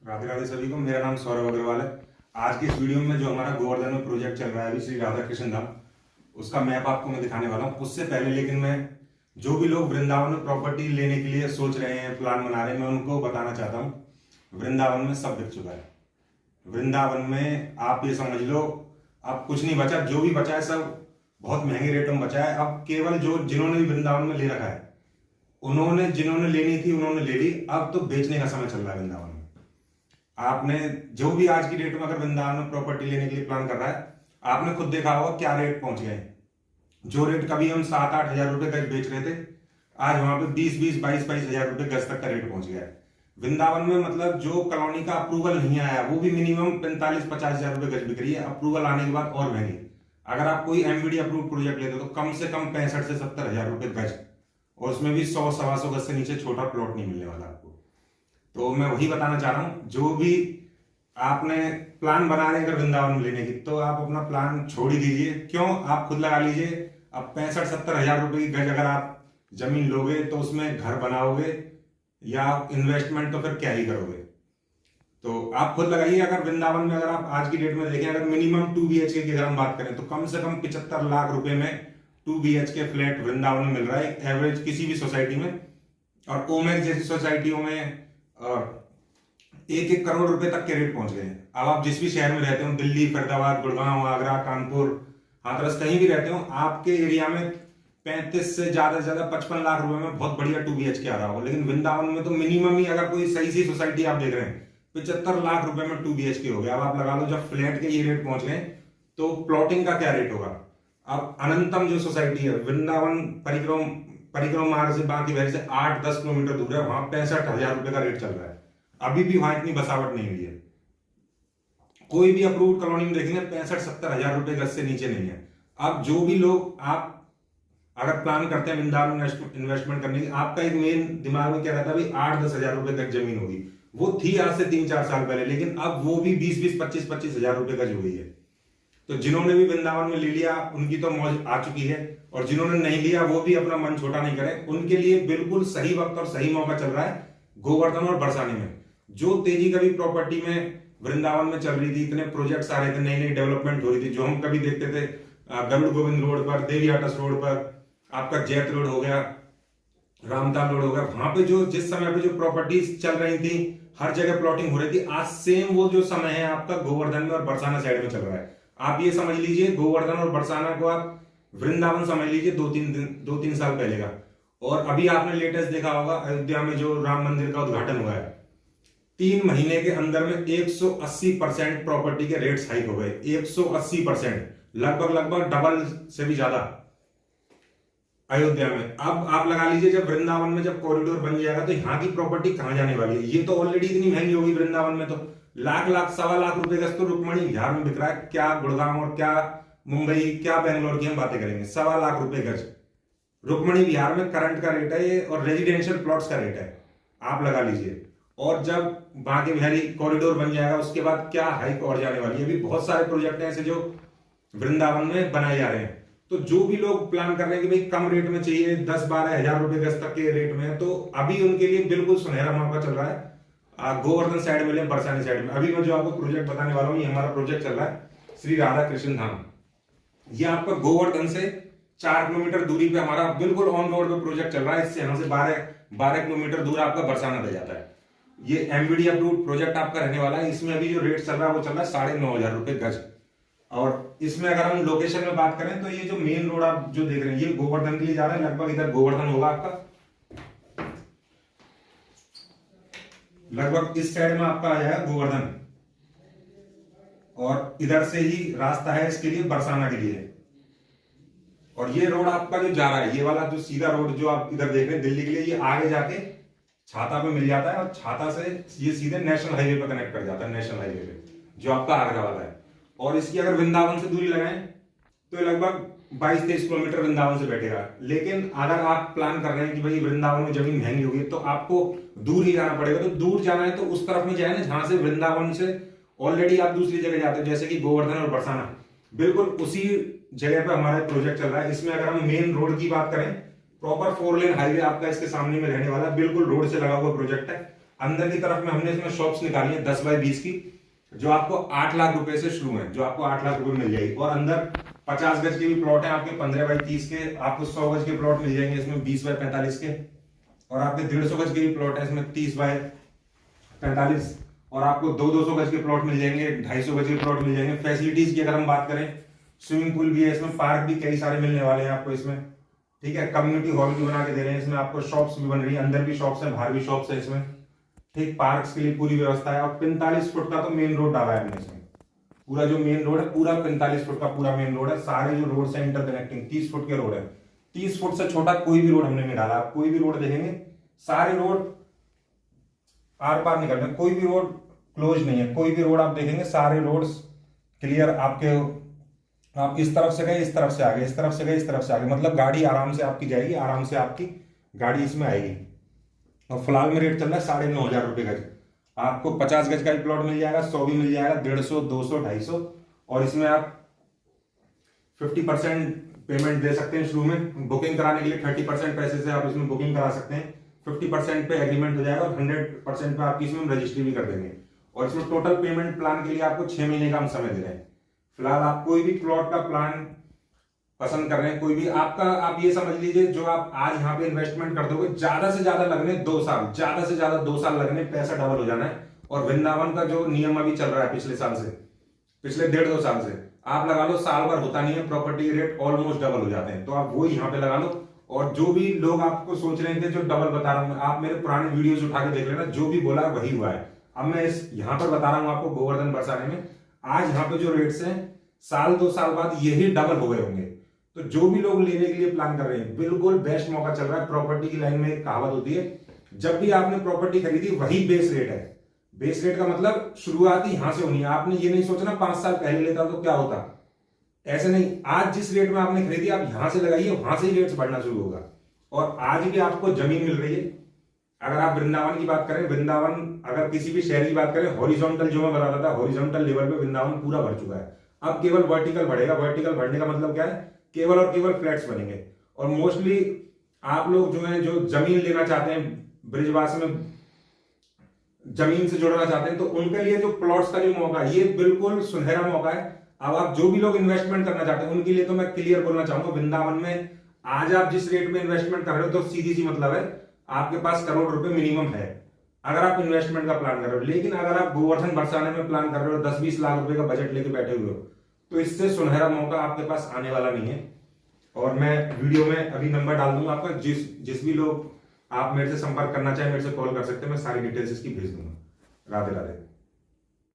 राधे राधे सभी को। मेरा नाम सौरभ अग्रवाल है। आज की इस वीडियो में जो हमारा गोवर्धन में प्रोजेक्ट चल रहा है अभी श्री राधा कृष्ण धाम, उसका मैप आपको मैं दिखाने वाला हूँ। उससे पहले लेकिन मैं जो भी लोग वृंदावन में प्रॉपर्टी लेने के लिए सोच रहे हैं, प्लान बना रहे हैं, मैं उनको बताना चाहता हूँ वृंदावन में सब बिक चुका है। वृंदावन में आप ये समझ लो अब कुछ नहीं बचा, जो भी बचा है सब बहुत महंगे रेटों में बचा है। अब केवल जो जिन्होंने भी वृंदावन में ले रखा है जिन्होंने लेनी थी उन्होंने ले ली। अब तो बेचने का समय चल रहा है वृंदावन में। आपने जो भी आज की डेट में अगर वृंदावन में प्रॉपर्टी लेने के लिए प्लान कर रहा है, आपने खुद देखा होगा क्या रेट पहुंच गए। जो रेट कभी हम 7-8 हजार रुपए गज बेच रहे थे, आज वहां पे 20-20, 22-22 हजार रुपए गज तक का रेट पहुंच गया है वृंदावन में। मतलब जो कॉलोनी का अप्रूवल नहीं आया वो भी मिनिमम 45-50 हजार रुपए गज बिक रही है। अप्रूवल आने के बाद और महंगी। अगर आप कोई एमवीडी अप्रूव प्रोजेक्ट लेते हो तो कम से कम 65 से 70 हजार रुपए गज, और उसमें भी 100-125 गज से नीचे छोटा प्लॉट नहीं मिलने वाला आपको। तो मैं वही बताना चाह रहा हूं, जो भी आपने प्लान बना रहे हैं अगर वृंदावन में लेने की, तो आप अपना प्लान छोड़ ही दीजिए। क्यों, आप खुद लगा लीजिए। अब 65-70 हजार रुपए की गज अगर आप जमीन लोगे तो उसमें घर बनाओगे या इन्वेस्टमेंट तो फिर क्या ही करोगे। तो आप खुद लगाइए। अगर वृंदावन में अगर आप आज की डेट में देखें, अगर मिनिमम 2 BHK की अगर हम बात करें तो कम से कम 75 लाख रुपए में 2 BHK फ्लैट वृंदावन में मिल रहा है एवरेज किसी भी सोसाइटी में। और ओमेक जैसी सोसाइटियों में 1-1 करोड़ रुपए तक के रेट पहुंच गए हैं। अब आप जिस भी शहर में रहते हो, दिल्ली, फरीदाबाद, गुड़गांव, आगरा, कानपुर, हाथरस, कहीं भी रहते हो, आपके एरिया में 35 से ज्यादा 55 लाख रुपए में बहुत बढ़िया 2 BHK आ रहा हो। लेकिन वृंदावन में तो मिनिमम ही अगर कोई सही सी सोसाइटी आप देख रहे हैं 75 लाख रुपए में 2 BHK हो गया। अब आप लगा लो जब फ्लैट के ये रेट पहुंच गए तो प्लॉटिंग का क्या रेट होगा। अब अनंतम जो सोसाइटी है वृंदावन परिक्रमा मार्ग से बाकी वैसे से 8-10 किलोमीटर दूर है, वहां 65 हजार रुपए का रेट चल रहा है। अभी भी वहां इतनी बसावट नहीं हुई है। कोई भी अप्रूव्ड कॉलोनी में देखेंगे 65-70 हजार रुपए गज से नीचे नहीं है। अब जो भी लोग आप अगर प्लान करते हैं वृंदावन इन्वेस्टमेंट करने की, आपका एक मेन दिमाग में क्या रहता है, 8-10 हजार रुपए तक जमीन होगी। वो थी आज से 3-4 साल पहले, लेकिन अब वो भी 20-20, 25-25 हजार रुपए गज हो गई है। तो जिन्होंने भी वृंदावन में ले लिया उनकी तो मौज आ चुकी है, और जिन्होंने नहीं लिया वो भी अपना मन छोटा नहीं करें। उनके लिए बिल्कुल सही वक्त और सही मौका चल रहा है गोवर्धन और बरसाने में। जो तेजी कभी प्रॉपर्टी में वृंदावन में चल रही थी, इतने प्रोजेक्ट्स आ रहे थे, नई नई डेवलपमेंट हो रही थी, जो हम कभी देखते थे गरुड़ गोविंद रोड पर, देवी आटस रोड पर, आपका जैत रोड हो गया, रामताल रोड हो गया, वहां पे जो जिस समय पे जो प्रॉपर्टीज चल रही थी, हर जगह प्लॉटिंग हो रही थी, आज सेम वो जो समय है आपका गोवर्धन में और बरसाना साइड में चल रहा है। आप ये समझ लीजिए गोवर्धन और बरसाना को आप वृंदावन समझ लीजिए 2-3 साल पहले का। और अभी आपने लेटेस्ट देखा होगा अयोध्या में जो राम मंदिर का उद्घाटन हुआ है, 3 महीने के अंदर में 180% प्रॉपर्टी के रेट्स हाइक हो गए। 180%, लगभग डबल से भी ज्यादा अयोध्या में। अब आप लगा लीजिए जब वृंदावन में जब कॉरिडोर बन जाएगा तो यहाँ की प्रॉपर्टी कहां जाने वाली है। ये तो ऑलरेडी इतनी महंगी होगी वृंदावन में, तो लाख 1.25 लाख रुपए गज तो रुक्मणी बिहार में बिक रहा है। क्या गुड़गांव और क्या मुंबई, क्या बेंगलोर की हम बातें करेंगे। 1.25 लाख रुपए गज रुक्मणी बिहार में करंट का रेट है ये, और रेजिडेंशियल प्लॉट्स का रेट है, आप लगा लीजिए। और जब बांके बिहारी कॉरिडोर बन जाएगा उसके बाद क्या हाइक और जाने वाली है। अभी बहुत सारे प्रोजेक्ट हैं ऐसे जो वृंदावन में बनाए जा रहे हैं। तो जो भी लोग प्लान कर रहे हैं कि भाई कम रेट में चाहिए, 10-12 हजार रुपए गज तक के रेट में, तो अभी उनके लिए बिल्कुल सुनहरा मौका चल रहा है गोवर्धन साइड में ले, बरसाने साइड में। अभी मैं जो आपको प्रोजेक्ट बताने वाला हूँ, ये हमारा प्रोजेक्ट चल रहा है श्री राधा कृष्ण धाम। ये आपका गोवर्धन से 4 किलोमीटर दूरी पे हमारा बिल्कुल ऑन रोड पे प्रोजेक्ट चल रहा है। इससे यहाँ से 12 किलोमीटर दूर आपका बरसाना रह जाता है। ये एमवीडी अप्रूव्ड प्रोजेक्ट आपका रहने वाला है। इसमें अभी जो रेट चल रहा है वो चल रहा है 9,500 रुपए गज। और इसमें अगर हम लोकेशन में बात करें तो ये जो मेन रोड आप जो देख रहे हैं ये गोवर्धन के लिए जा रहा है। लगभग इधर गोवर्धन होगा आपका, लगभग इस साइड में आपका आ जाएगा गोवर्धन, और इधर से ही रास्ता है इसके लिए बरसाना के लिए। और ये रोड आपका जो जा रहा है, ये वाला जो सीधा रोड जो आप इधर देख रहे हैं दिल्ली के लिए, ये आगे जाके छाता पे मिल जाता है, और छाता से ये सीधे नेशनल हाईवे पे कनेक्ट कर जाता है, नेशनल हाईवे पे जो आपका आगरा वाला है। और इसकी अगर वृंदावन से दूरी लगाएं तो लगभग 22-23 किलोमीटर वृंदावन से बैठेगा। लेकिन अगर आप प्लान कर रहे हैं कि भाई वृंदावन में जमीन महंगी होगी तो आपको दूर ही जाना पड़ेगा। तो दूर जाना है तो उस तरफ में जाए ना जहां से वृंदावन से ऑलरेडी आप दूसरी जगह जाते हो, जैसे कि गोवर्धन और बरसाना, बिल्कुल उसी जगह पे हमारा प्रोजेक्ट चल रहा है। इसमें अगर हम मेन रोड की बात करें, प्रॉपर 4 लेन हाईवे आपका इसके सामने में रहने वाला, बिल्कुल रोड से लगा हुआ प्रोजेक्ट है। अंदर की तरफ में हमने इसमें शॉप्स निकाली है 10 बाय 20 की, जो आपको 8 लाख रुपए से शुरू है, जो आपको 8 लाख रुपए मिल जाएगी। और अंदर 50 गज के भी प्लॉट है आपके 15 बाय 30 के, आपको 100 गज के प्लॉट मिल जाएंगे इसमें 20 बाय 45 के, और आपके 150 गज के भी प्लॉट है इसमें 30 बाय 45, और आपको 200 गज के प्लॉट मिल जाएंगे, 250 गज के प्लॉट मिल जाएंगे। फैसिलिटीज की अगर हम बात करें, स्विमिंग पूल भी है इसमें, पार्क भी कई सारे मिलने वाले हैं आपको इसमें, ठीक है। कम्युनिटी हॉल भी बना के दे रहे हैं इसमें आपको, शॉप्स भी बन रही है, अंदर भी शॉप्स है, बाहर भी शॉप्स है इसमें, ठीक। पार्क्स के लिए पूरी व्यवस्था है। और 45 फुट का तो मेन रोड डाला है हमने इसमें, पूरा जो मेन रोड है पूरा 45 फुट का पूरा मेन रोड है। सारे जो रोड से इंटरकनेक्टिंग 30 फुट के रोड है, 30 फुट से छोटा कोई भी रोड हमने नहीं डाला। आप कोई भी रोड देखेंगे, सारे रोड आर पार निकल रहे, कोई भी रोड क्लोज नहीं है, कोई भी रोड आप देखेंगे सारे रोड्स क्लियर आपके। आप इस तरफ से गए, इस तरफ से आ गए, इस तरफ से गए, इस तरफ से आ गए, मतलब गाड़ी आराम से आपकी जाएगी, आराम से आपकी गाड़ी इसमें आएगी। और फिलहाल में रेट चल रहा है 9,500 रुपए गज। आपको 50 गज का भी प्लॉट मिल जाएगा, 100 भी मिल जाएगा, 150, 200, 250। और इसमें आप 50% पेमेंट दे सकते हैं शुरू में। बुकिंग कराने के लिए 30% पैसे से आप इसमें बुकिंग करा सकते हैं, 50% पे एग्रीमेंट हो जाएगा, और 100% पे आपकी इसमें रजिस्ट्री भी कर देंगे। और इसमें टोटल पेमेंट प्लान के लिए आपको 6 महीने का हम समय दे रहे हैं। फिलहाल आप कोई भी प्लॉट का प्लान पसंद कर रहे हैं, कोई भी आपका, आप ये समझ लीजिए जो आप आज यहाँ पे इन्वेस्टमेंट कर दोगे, ज्यादा से ज्यादा लगने 2 साल, ज्यादा से ज्यादा 2 साल लगने, पैसा डबल हो जाना है। और वृंदावन का जो नियम अभी चल रहा है पिछले साल से, पिछले 1.5-2 साल से, आप लगा लो साल भर होता नहीं है, प्रॉपर्टी रेट ऑलमोस्ट डबल हो जाते हैं। तो आप वो यहाँ पे लगा लो। और जो भी लोग आपको सोच रहे थे जो डबल बता रहा हूँ, आप मेरे पुराने वीडियोस उठा के देख लेना, जो भी बोला वही हुआ है। अब मैं इस यहाँ पर बता रहा हूँ आपको गोवर्धन बरसाने में, आज यहाँ पे जो रेट्स हैं, साल 2 साल बाद यही डबल हो गए होंगे। तो जो भी लोग लेने के लिए प्लान कर रहे हैं, बिल्कुल बेस्ट मौका चल रहा है। प्रॉपर्टी की लाइन में एक कहावत होती है, जब भी आपने प्रॉपर्टी खरीदी वही बेस रेट है। बेस रेट का मतलब शुरुआती यहां से होनी है। आपने ये नहीं सोचना 5 साल पहले लेता तो क्या होता, ऐसे नहीं। आज जिस रेट में आपने खरीदी, आप यहां से लगाइए, वहां से ही रेट्स बढ़ना शुरू होगा। और आज भी आपको जमीन मिल रही है। अगर आप वृंदावन की बात करें, वृंदावन अगर किसी भी शहर की बात करें, हॉरिजॉन्टल जो मैं बता रहा था, हॉरिजॉन्टल लेवल पे वृंदावन पूरा भर चुका है। अब केवल वर्टिकल बढ़ेगा। वर्टिकल बढ़ने का मतलब क्या है, केवल और केवल फ्लैट्स बनेंगे। और मोस्टली आप लोग जो है, जो जमीन लेना चाहते हैं, ब्रिजवास में जमीन से जुड़ना चाहते हैं, तो उनके लिए जो प्लॉट्स का जो मौका है, ये बिल्कुल सुनहरा मौका है। अब आप जो भी लोग इन्वेस्टमेंट करना चाहते हैं, उनके लिए तो मैं क्लियर बोलना चाहूंगा, वृंदावन में आज आप जिस रेट में इन्वेस्टमेंट कर रहे हो, तो सीधी सी मतलब है आपके पास करोड़ रुपए मिनिमम है, अगर आप इन्वेस्टमेंट का प्लान कर रहे हो। लेकिन अगर आप गोवर्धन बरसाने में प्लान कर रहे हो, 10-20 लाख रुपए का बजट लेके बैठे हुए हो, तो इससे सुनहरा मौका आपके पास आने वाला नहीं है। और मैं वीडियो में अभी नंबर डाल दूंगा आपका, जिस भी लोग आप मेरे से संपर्क करना चाहे, मेरे से कॉल कर सकते हैं, मैं सारी डिटेल्स इसकी भेज दूंगा। राधे राधे।